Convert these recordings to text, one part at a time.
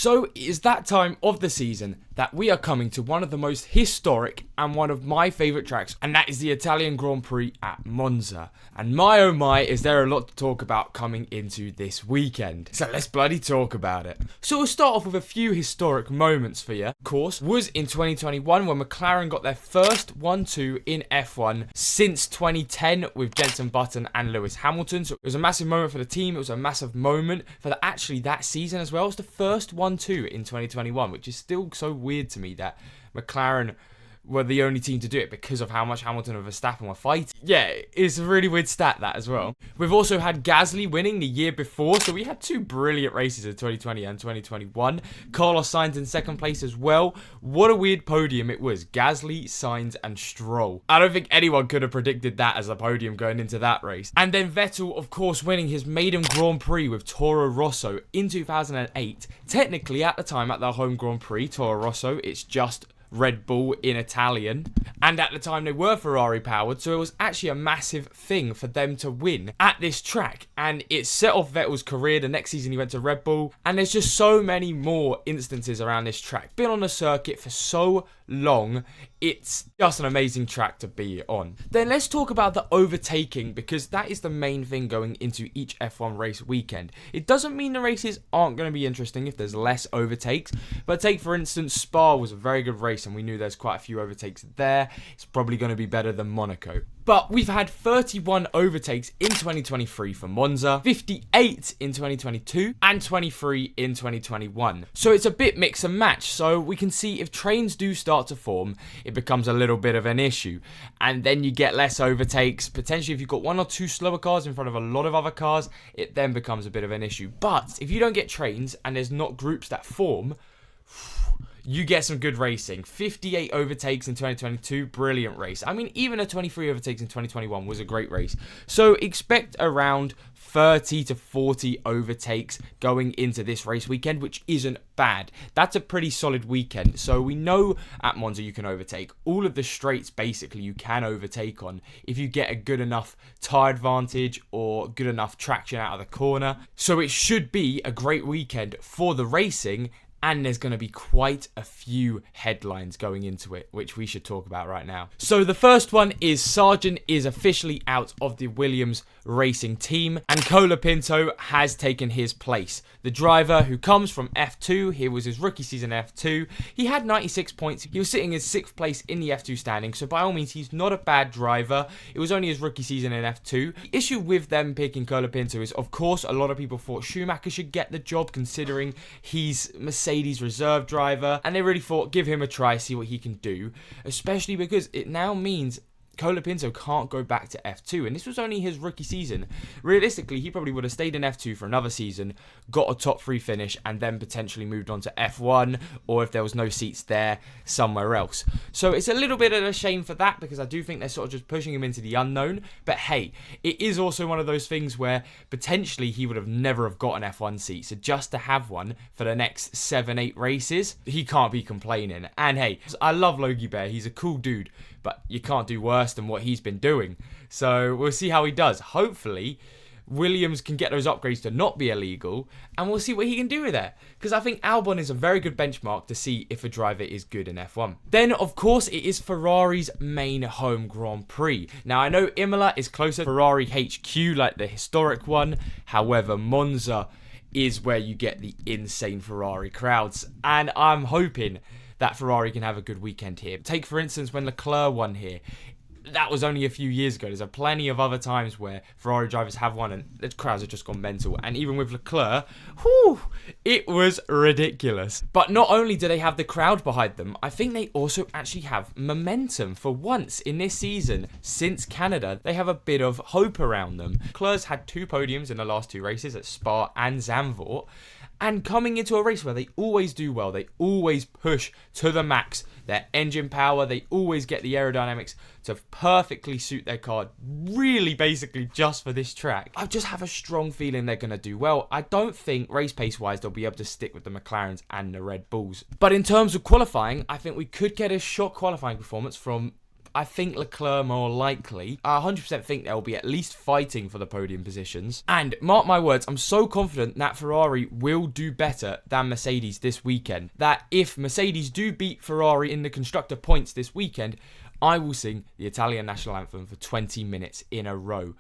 So it is that time of the season that we are coming to one of the most historic and one of my favourite tracks, and that is the Italian Grand Prix at Monza. And my oh my, is there a lot to talk about coming into this weekend. So let's bloody talk about it. So we'll start off with a few historic moments for you. Of course, was in 2021 when McLaren got their first 1-2 in F1 since 2010 with Jenson Button and Lewis Hamilton. So it was a massive moment for the team. It was a massive moment for actually that season as well. It was the first 1-2 in 2021, which is still so weird to me that McLaren were the only team to do it because of how much Hamilton and Verstappen were fighting. Yeah, it's a really weird stat, that as well. We've also had Gasly winning the year before, so we had two brilliant races in 2020 and 2021. Carlos Sainz in second place as well. What a weird podium it was. Gasly, Sainz and Stroll. I don't think anyone could have predicted that as a podium going into that race. And then Vettel, of course, winning his maiden Grand Prix with Toro Rosso in 2008. Technically, at the time, at their home Grand Prix, Toro Rosso, it's just Red Bull in Italian, and at the time they were Ferrari powered, so it was actually a massive thing for them to win at this track, and it set off Vettel's career. The next season he went to Red Bull, and there's just so many more instances around this track. Been on the circuit for so long, it's just an amazing track to be on. Then let's talk about the overtaking, because that is the main thing going into each F1 race weekend. It doesn't mean the races aren't going to be interesting if there's less overtakes, but take for instance Spa was a very good race and we knew there's quite a few overtakes there. It's probably going to be better than Monaco. But we've had 31 overtakes in 2023 for Monza, 58 in 2022, and 23 in 2021. So it's a bit mix and match. So we can see if trains do start to form, it becomes a little bit of an issue. And then you get less overtakes. Potentially if you've got one or two slower cars in front of a lot of other cars, it then becomes a bit of an issue. But if you don't get trains and there's not groups that form, you get some good racing. 58 overtakes in 2022, brilliant race. I mean, even a 23 overtakes in 2021 was a great race. So expect around 30 to 40 overtakes going into this race weekend, which isn't bad. That's a pretty solid weekend. So we know at Monza you can overtake. All of the straights, basically, you can overtake on if you get a good enough tyre advantage or good enough traction out of the corner. So it should be a great weekend for the racing. And there's going to be quite a few headlines going into it, which we should talk about right now. So the first one is Sargent is officially out of the Williams racing team, and Colapinto has taken his place. The driver who comes from F2, here was his rookie season F2. He had 96 points. He was sitting in 6th place in the F2 standing, so by all means, he's not a bad driver. It was only his rookie season in F2. The issue with them picking Colapinto is, of course, a lot of people thought Schumacher should get the job considering he's Mercedes reserve driver, and they really thought give him a try, see what he can do, especially because it now means Colapinto can't go back to F2, and this was only his rookie season. Realistically, he probably would have stayed in F2 for another season, got a top 3 finish, and then potentially moved on to F1, or if there was no seats there, somewhere else. So it's a little bit of a shame for that, because I do think they're sort of just pushing him into the unknown. But hey, it is also one of those things where potentially he would have never have got an F1 seat, so just to have one for the next 7-8 races, he can't be complaining. And hey, I love Logie Bear, he's a cool dude, but you can't do worse than what he's been doing. So we'll see how he does. Hopefully, Williams can get those upgrades to not be illegal, and we'll see what he can do with that. Because I think Albon is a very good benchmark to see if a driver is good in F1. Then, of course, it is Ferrari's main home Grand Prix. Now, I know Imola is closer to Ferrari HQ, like the historic one. However, Monza is where you get the insane Ferrari crowds. And I'm hoping that Ferrari can have a good weekend here. Take, for instance, when Leclerc won here. That was only a few years ago. There's plenty of other times where Ferrari drivers have won and the crowds have just gone mental. And even with Leclerc, it was ridiculous. But not only do they have the crowd behind them, I think they also actually have momentum. For once in this season, since Canada, they have a bit of hope around them. Leclerc's had 2 podiums in the last 2 races at Spa and Zandvoort. And coming into a race where they always do well, they always push to the max their engine power, they always get the aerodynamics to perfectly suit their car, really basically just for this track. I just have a strong feeling they're going to do well. I don't think race pace wise they'll be able to stick with the McLarens and the Red Bulls. But in terms of qualifying, I think we could get a shock qualifying performance from I think Leclerc more likely. I 100% think they'll be at least fighting for the podium positions. And mark my words, I'm so confident that Ferrari will do better than Mercedes this weekend. That if Mercedes do beat Ferrari in the constructor points this weekend, I will sing the Italian national anthem for 20 minutes in a row.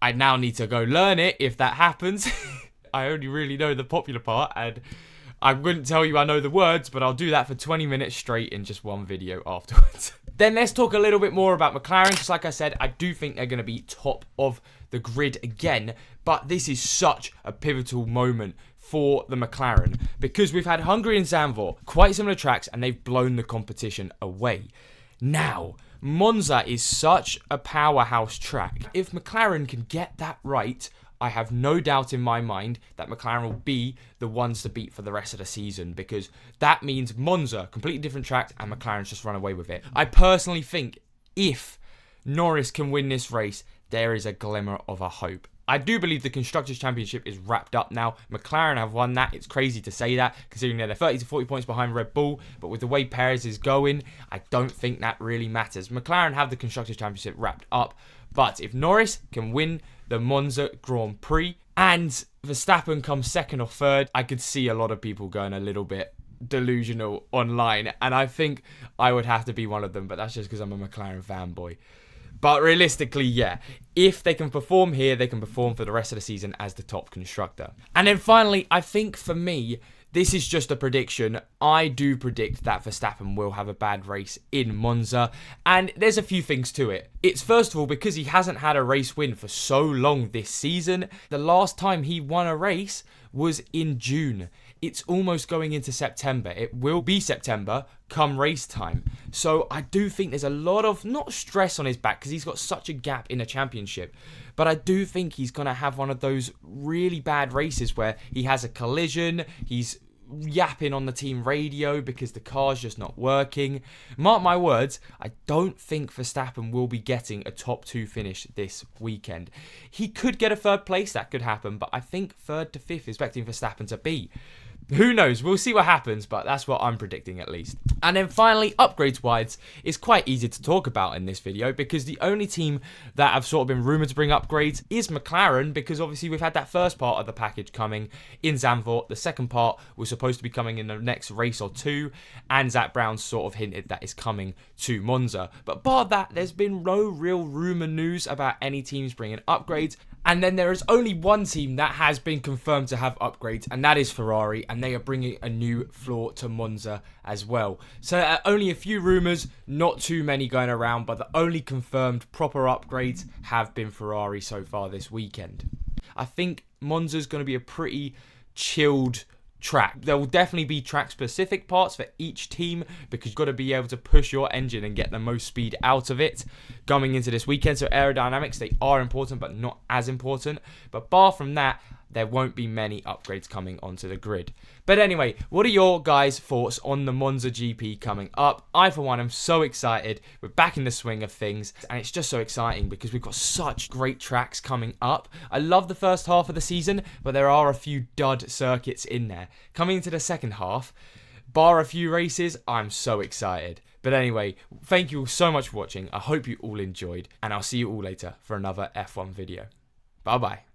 I now need to go learn it if that happens. I only really know the popular part, and I wouldn't tell you I know the words, but I'll do that for 20 minutes straight in just one video afterwards. Then let's talk a little bit more about McLaren, because like I said, I do think they're going to be top of the grid again, but this is such a pivotal moment for the McLaren, because we've had Hungary and Zandvoort, quite similar tracks, and they've blown the competition away. Now, Monza is such a powerhouse track. If McLaren can get that right, I have no doubt in my mind that McLaren will be the ones to beat for the rest of the season, because that means Monza, completely different track, and McLaren's just run away with it. I personally think if Norris can win this race, there is a glimmer of a hope. I do believe the Constructors' Championship is wrapped up now. McLaren have won that. It's crazy to say that, considering they're 30 to 40 points behind Red Bull. But with the way Perez is going, I don't think that really matters. McLaren have the Constructors' Championship wrapped up. But if Norris can win the Monza Grand Prix and Verstappen comes second or third, I could see a lot of people going a little bit delusional online. And I think I would have to be one of them. But that's just because I'm a McLaren fanboy. But realistically, yeah, if they can perform here, they can perform for the rest of the season as the top constructor. And then finally, I think for me, this is just a prediction. I do predict that Verstappen will have a bad race in Monza. And there's a few things to it. It's first of all because he hasn't had a race win for so long this season. The last time he won a race was in June. It's almost going into September. It will be September come race time. So I do think there's a lot of, not stress on his back because he's got such a gap in the championship, but I do think he's going to have one of those really bad races where he has a collision, he's yapping on the team radio because the car's just not working. Mark my words, I don't think Verstappen will be getting a top 2 finish this weekend. He could get a third place, that could happen, but I think 3rd to 5th expecting Verstappen to be. Who knows? We'll see what happens, but that's what I'm predicting at least. And then finally, upgrades-wise, it's quite easy to talk about in this video because the only team that have sort of been rumoured to bring upgrades is McLaren, because obviously we've had that first part of the package coming in Zandvoort. The second part was supposed to be coming in the next race or two, and Zach Brown sort of hinted that it's coming to Monza. But bar that, there's been no real rumour news about any teams bringing upgrades. And then there is only one team that has been confirmed to have upgrades, and that is Ferrari, and they are bringing a new floor to Monza as well. So only a few rumours, not too many going around, but the only confirmed proper upgrades have been Ferrari so far this weekend. I think Monza's going to be a pretty chilled track. There will definitely be track-specific parts for each team because you've got to be able to push your engine and get the most speed out of it going into this weekend. So aerodynamics, they are important, but not as important. But bar from that, there won't be many upgrades coming onto the grid. But anyway, what are your guys' thoughts on the Monza GP coming up? I, for one, am so excited. We're back in the swing of things, and it's just so exciting because we've got such great tracks coming up. I love the first half of the season, but there are a few dud circuits in there. Coming into the second half, bar a few races, I'm so excited. But anyway, thank you all so much for watching. I hope you all enjoyed, and I'll see you all later for another F1 video. Bye-bye.